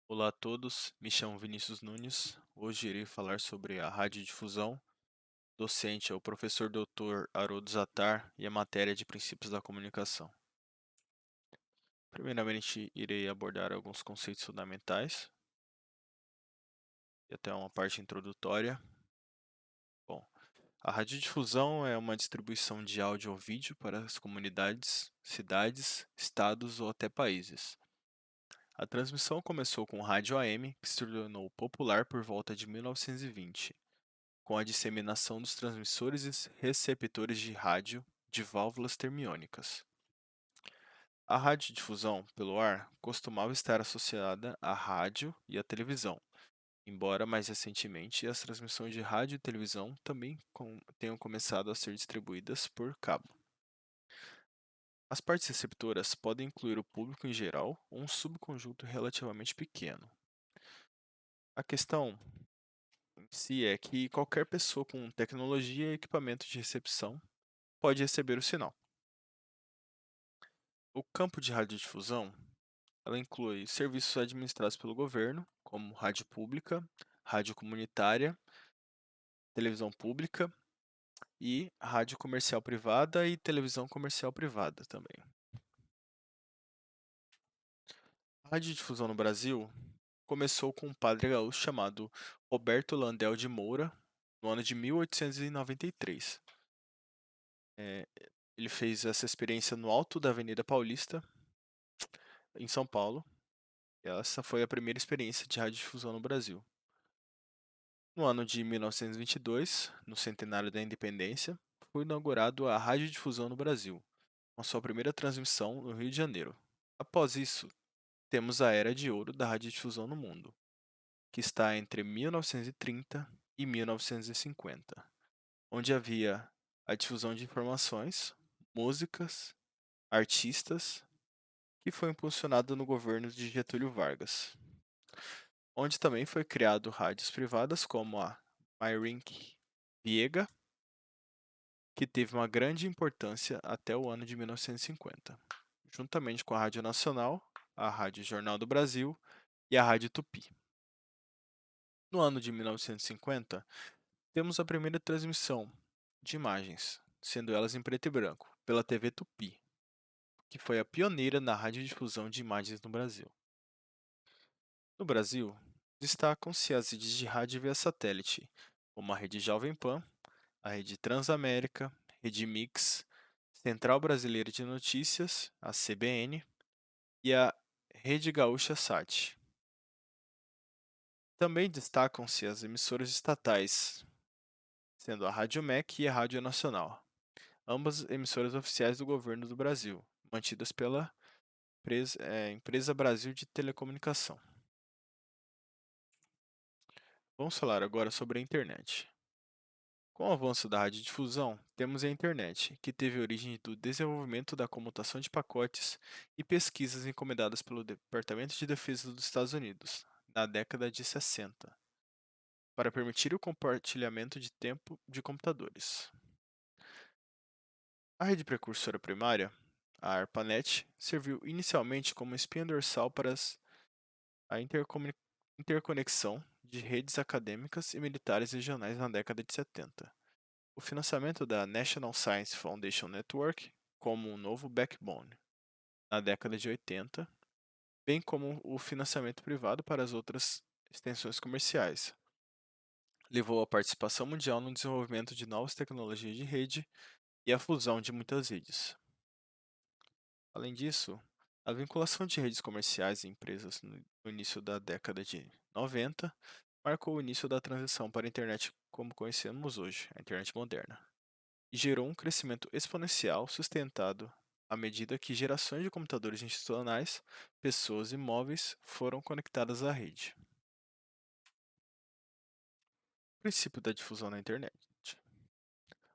Olá a todos, me chamo Vinícius Nunes. Hoje irei falar sobre a radiodifusão. Docente é o professor Dr. Haroldo Zattar e a matéria de Princípios da Comunicação. Primeiramente, irei abordar alguns conceitos fundamentais e até uma parte introdutória. Bom, a radiodifusão é uma distribuição de áudio ou vídeo para as comunidades, cidades, estados ou até países. A transmissão começou com o rádio AM, que se tornou popular por volta de 1920. Com a disseminação dos transmissores e receptores de rádio de válvulas termiônicas. A radiodifusão pelo ar costumava estar associada à rádio e à televisão, embora mais recentemente as transmissões de rádio e televisão também tenham começado a ser distribuídas por cabo. As partes receptoras podem incluir o público em geral ou um subconjunto relativamente pequeno. A questão em si é que qualquer pessoa com tecnologia e equipamento de recepção pode receber o sinal. O campo de radiodifusão, ela inclui serviços administrados pelo governo, como rádio pública, rádio comunitária, televisão pública e rádio comercial privada e televisão comercial privada também. A radiodifusão no Brasil começou com um padre gaúcho chamado Roberto Landel de Moura, no ano de 1893. É, ele fez essa experiência no alto da Avenida Paulista, em São Paulo. Essa foi a primeira experiência de radiodifusão no Brasil. No ano de 1922, no centenário da independência, foi inaugurado a radiodifusão no Brasil, com sua primeira transmissão no Rio de Janeiro. Após isso, temos a Era de Ouro da radiodifusão no mundo, que está entre 1930 e 1950, onde havia a difusão de informações, músicas, artistas, que foi impulsionada no governo de Getúlio Vargas, onde também foi criado rádios privadas como a Mairinque Viega, que teve uma grande importância até o ano de 1950, juntamente com a Rádio Nacional, a Rádio Jornal do Brasil e a Rádio Tupi. No ano de 1950, temos a primeira transmissão de imagens, sendo elas em preto e branco, pela TV Tupi, que foi a pioneira na radiodifusão de imagens no Brasil. No Brasil, destacam-se as redes de rádio via satélite, como a Rede Jovem Pan, a Rede Transamérica, Rede Mix, Central Brasileira de Notícias, a CBN, e a Rede Gaúcha Sat. Também destacam-se as emissoras estatais, sendo a Rádio MEC e a Rádio Nacional, ambas emissoras oficiais do governo do Brasil, mantidas pela Empresa Brasil de Telecomunicação. Vamos falar agora sobre a internet. Com o avanço da radiodifusão, temos a internet, que teve origem do desenvolvimento da comutação de pacotes e pesquisas encomendadas pelo Departamento de Defesa dos Estados Unidos, na década de 60, para permitir o compartilhamento de tempo de computadores. A rede precursora primária, a ARPANET, serviu inicialmente como espinha dorsal para a interconexão de redes acadêmicas e militares regionais na década de 70. O financiamento da National Science Foundation Network como um novo backbone na década de 80, bem como o financiamento privado para as outras extensões comerciais, levou à participação mundial no desenvolvimento de novas tecnologias de rede e à fusão de muitas redes. Além disso, a vinculação de redes comerciais e empresas no início da década de 90 marcou o início da transição para a internet como conhecemos hoje, a internet moderna, e gerou um crescimento exponencial sustentado à medida que gerações de computadores institucionais, pessoas e móveis foram conectadas à rede. Princípio da difusão na internet.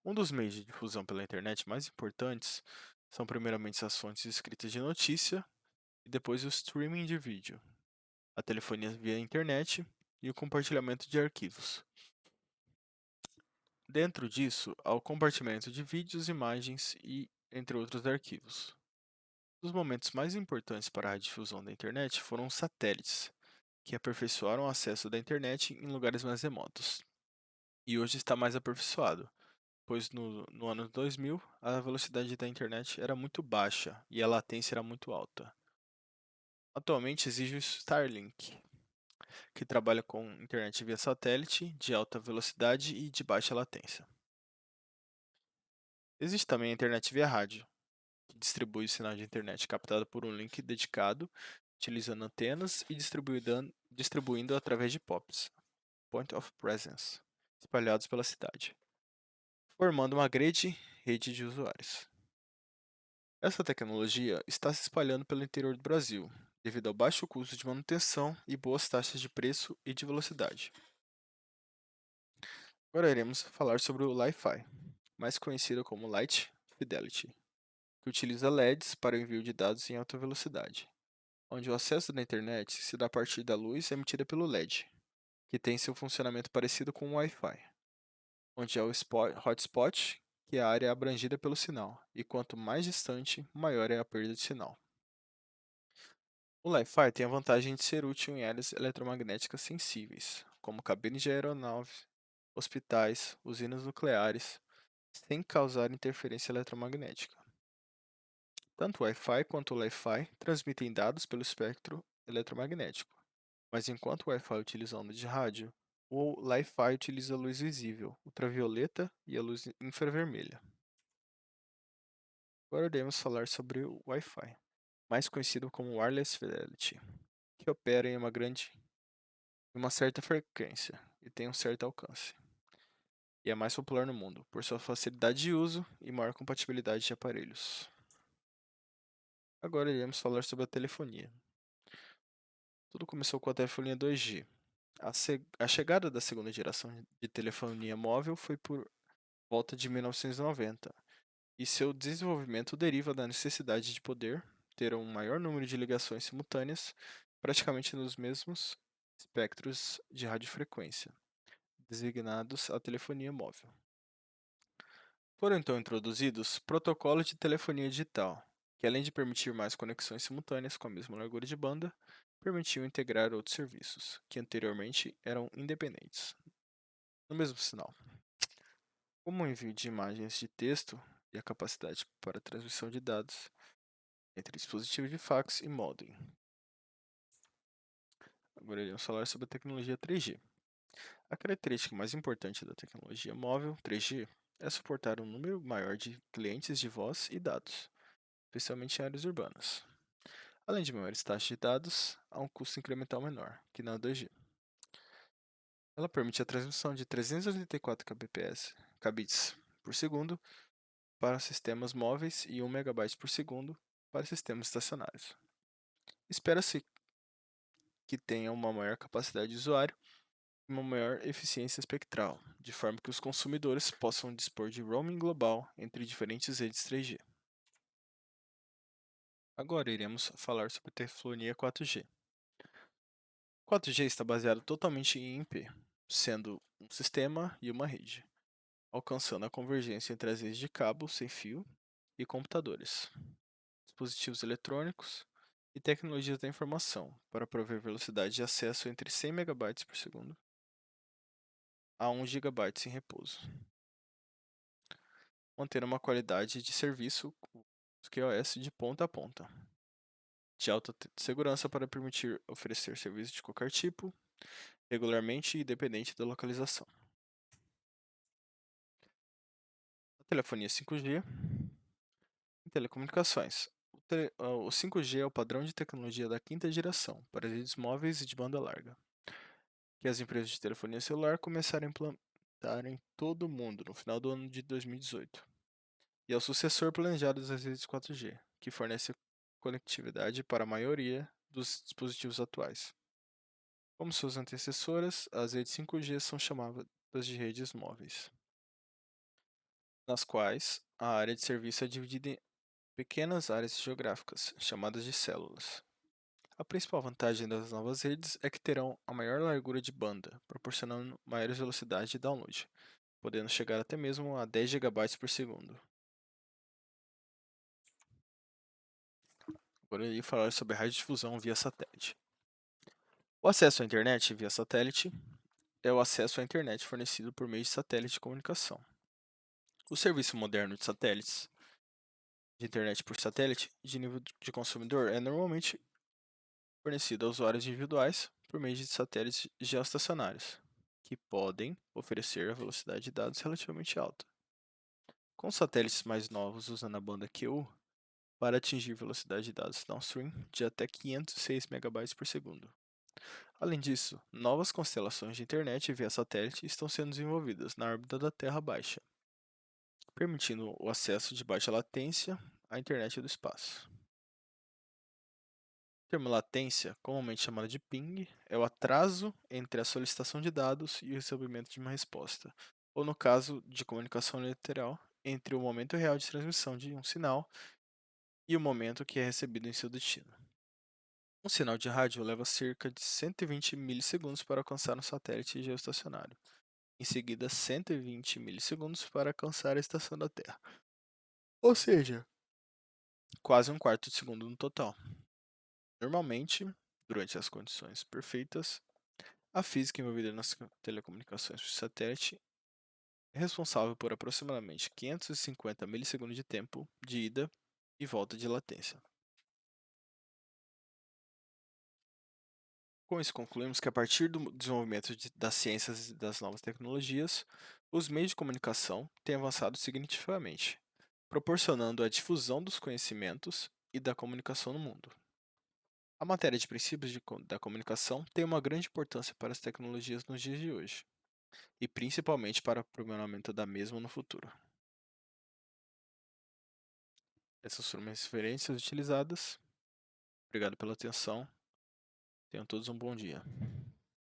Um dos meios de difusão pela internet mais importantes são primeiramente as fontes escritas de notícia e depois o streaming de vídeo, a telefonia via internet e o compartilhamento de arquivos. Dentro disso, há o compartilhamento de vídeos, imagens e entre outros arquivos. Um dos momentos mais importantes para a difusão da internet foram os satélites, que aperfeiçoaram o acesso da internet em lugares mais remotos. E hoje está mais aperfeiçoado, pois no ano 2000 a velocidade da internet era muito baixa e a latência era muito alta. Atualmente existe o Starlink, que trabalha com internet via satélite de alta velocidade e de baixa latência. Existe também a internet via rádio, que distribui o sinal de internet captado por um link dedicado, utilizando antenas e distribuindo através de POPs, Point of Presence, espalhados pela cidade, formando uma grande rede de usuários. Essa tecnologia está se espalhando pelo interior do Brasil, devido ao baixo custo de manutenção e boas taxas de preço e de velocidade. Agora iremos falar sobre o Wi-Fi, mais conhecido como Light Fidelity, que utiliza LEDs para o envio de dados em alta velocidade, onde o acesso da internet se dá a partir da luz emitida pelo LED, que tem seu funcionamento parecido com o Wi-Fi, onde é o hotspot, que é a área abrangida pelo sinal, e quanto mais distante, maior é a perda de sinal. O Wi-Fi tem a vantagem de ser útil em áreas eletromagnéticas sensíveis, como cabines de aeronaves, hospitais, usinas nucleares, sem causar interferência eletromagnética. Tanto o Wi-Fi quanto o Li-Fi transmitem dados pelo espectro eletromagnético, mas enquanto o Wi-Fi utiliza onda de rádio, o Li-Fi utiliza a luz visível, ultravioleta e a luz infravermelha. Agora iremos falar sobre o Wi-Fi, mais conhecido como Wireless Fidelity, que opera em uma certa frequência e tem um certo alcance. E é mais popular no mundo, por sua facilidade de uso e maior compatibilidade de aparelhos. Agora iremos falar sobre a telefonia. Tudo começou com a telefonia 2G. A chegada da segunda geração de telefonia móvel foi por volta de 1990, e seu desenvolvimento deriva da necessidade de poder ter um maior número de ligações simultâneas, praticamente nos mesmos espectros de radiofrequência, designados a telefonia móvel. Foram então introduzidos protocolos de telefonia digital, que além de permitir mais conexões simultâneas com a mesma largura de banda, permitiam integrar outros serviços, que anteriormente eram independentes, no mesmo sinal, como o envio de imagens de texto e a capacidade para transmissão de dados entre dispositivos de fax e modem. Agora iremos falar sobre a tecnologia 3G. A característica mais importante da tecnologia móvel 3G é suportar um número maior de clientes de voz e dados, especialmente em áreas urbanas. Além de maiores taxas de dados, há um custo incremental menor que na 2G. Ela permite a transmissão de 384 kbps por segundo para sistemas móveis e 1 MB por segundo para sistemas estacionários. Espera-se que tenha uma maior capacidade de usuário e uma maior eficiência espectral, de forma que os consumidores possam dispor de roaming global entre diferentes redes 3G. Agora iremos falar sobre telefonia 4G. 4G está baseado totalmente em IP, sendo um sistema e uma rede, alcançando a convergência entre as redes de cabo sem fio e computadores, dispositivos eletrônicos e tecnologias da informação para prover velocidade de acesso entre 100 MB por segundo a 1 GB em repouso, mantendo uma qualidade de serviço QoS de ponta a ponta, de alta segurança para permitir oferecer serviços de qualquer tipo, regularmente e independente da localização. A telefonia 5G. Em telecomunicações, o 5G é o padrão de tecnologia da quinta geração para redes móveis e de banda larga, que as empresas de telefonia celular começaram a implantar em todo o mundo no final do ano de 2018. E é o sucessor planejado das redes 4G, que fornece conectividade para a maioria dos dispositivos atuais. Como suas antecessoras, as redes 5G são chamadas de redes móveis, nas quais a área de serviço é dividida em pequenas áreas geográficas, chamadas de células. A principal vantagem das novas redes é que terão a maior largura de banda, proporcionando maiores velocidades de download, podendo chegar até mesmo a 10 GB por segundo. Agora eu irei falar sobre a radiodifusão via satélite. O acesso à internet via satélite é o acesso à internet fornecido por meio de satélite de comunicação. O serviço moderno de satélites, de internet por satélite, de nível de consumidor, é normalmente fornecido a usuários individuais por meio de satélites geoestacionários, que podem oferecer a velocidade de dados relativamente alta. Com satélites mais novos usando a banda QU para atingir velocidade de dados downstream de até 506 megabytes por segundo. Além disso, novas constelações de internet via satélite estão sendo desenvolvidas na órbita da Terra baixa, permitindo o acesso de baixa latência à internet do espaço. O termo latência, comumente chamado de ping, é o atraso entre a solicitação de dados e o recebimento de uma resposta, ou no caso de comunicação literal, entre o momento real de transmissão de um sinal e o momento que é recebido em seu destino. Um sinal de rádio leva cerca de 120 milissegundos para alcançar um satélite geoestacionário. Em seguida, 120 milissegundos para alcançar a estação da Terra. Ou seja, quase um quarto de segundo no total. Normalmente, durante as condições perfeitas, a física envolvida nas telecomunicações por satélite é responsável por aproximadamente 550 milissegundos de tempo de ida e volta de latência. Com isso, concluímos que a partir do desenvolvimento das ciências e das novas tecnologias, os meios de comunicação têm avançado significativamente, proporcionando a difusão dos conhecimentos e da comunicação no mundo. A matéria de princípios da comunicação tem uma grande importância para as tecnologias nos dias de hoje, e principalmente para o aprimoramento da mesma no futuro. Essas foram as referências utilizadas. Obrigado pela atenção. Tenham todos um bom dia.